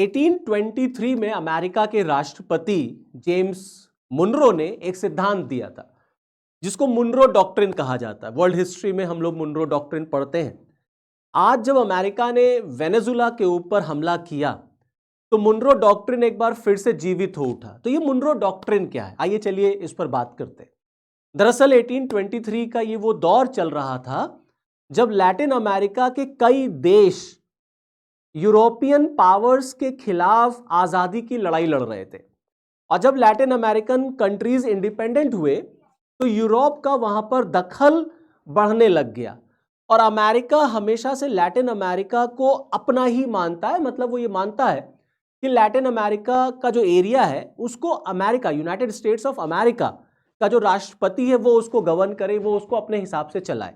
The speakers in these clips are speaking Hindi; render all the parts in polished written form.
1823 में अमेरिका के राष्ट्रपति जेम्स मुनरो ने एक सिद्धांत दिया था जिसको मुनरो डॉक्ट्रिन कहा जाता है। वर्ल्ड हिस्ट्री में हम लोग मुनरो डॉक्ट्रिन पढ़ते हैं। आज जब अमेरिका ने वेनेजुला के ऊपर हमला किया तो मुनरो डॉक्ट्रिन एक बार फिर से जीवित हो उठा। तो ये मुनरो डॉक्ट्रिन क्या है, आइए चलिए इस पर बात करते हैं। दरअसल 1823 का ये वो दौर चल रहा था जब लैटिन अमेरिका के कई देश यूरोपियन पावर्स के खिलाफ आजादी की लड़ाई लड़ रहे थे। और जब लैटिन अमेरिकन कंट्रीज इंडिपेंडेंट हुए तो यूरोप का वहां पर दखल बढ़ने लग गया और अमेरिका हमेशा से लैटिन अमेरिका को अपना ही मानता है। मतलब वो ये मानता है कि लैटिन अमेरिका का जो एरिया है उसको America, United states of America का जो राष्ट्रपति है वो उसको गवर्न करे, वो उसको अपने हिसाब से चलाए।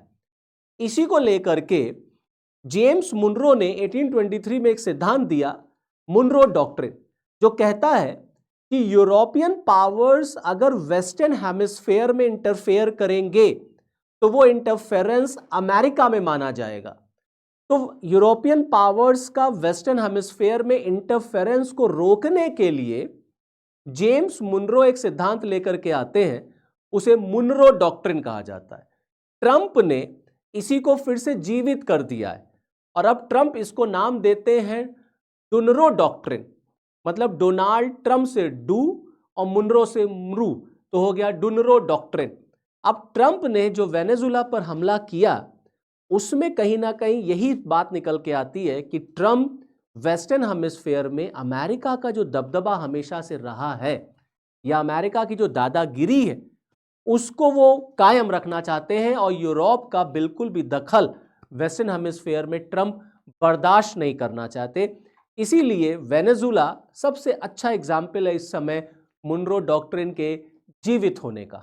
इसी को लेकर के जेम्स मुनरो ने 1823 में एक सिद्धांत दिया, मुनरो डॉक्ट्रिन, जो कहता है कि यूरोपियन पावर्स अगर वेस्टर्न हेमिस्फेयर में इंटरफेयर करेंगे तो वो इंटरफेरेंस अमेरिका में माना जाएगा। तो यूरोपियन पावर्स का वेस्टर्न हेमिस्फेयर में इंटरफेरेंस को रोकने के लिए जेम्स मुनरो एक सिद्धांत लेकर के आते हैं, उसे मुनरो डॉक्ट्रिन कहा जाता है। ट्रंप ने इसी को फिर से जीवित कर दिया है और अब ट्रंप इसको नाम देते हैं डुनरो डॉक्ट्रिन। मतलब डोनाल्ड ट्रंप से डू और मुनरो से म्रू, तो हो गया डुनरो डॉक्ट्रिन। अब ट्रंप ने जो वेनेजुला पर हमला किया उसमें कहीं ना कहीं यही बात निकल के आती है कि ट्रंप वेस्टर्न हेमिस्फेयर में अमेरिका का जो दबदबा हमेशा से रहा है या अमेरिका की जो दादागिरी है उसको वो कायम रखना चाहते हैं और यूरोप का बिल्कुल भी दखल वेस्टर्न हेमिस्फेयर में ट्रंप बर्दाश्त नहीं करना चाहते। इसीलिए वेनेजुला सबसे अच्छा एग्जाम्पल है इस समय मुनरो डॉक्ट्रिन के जीवित होने का।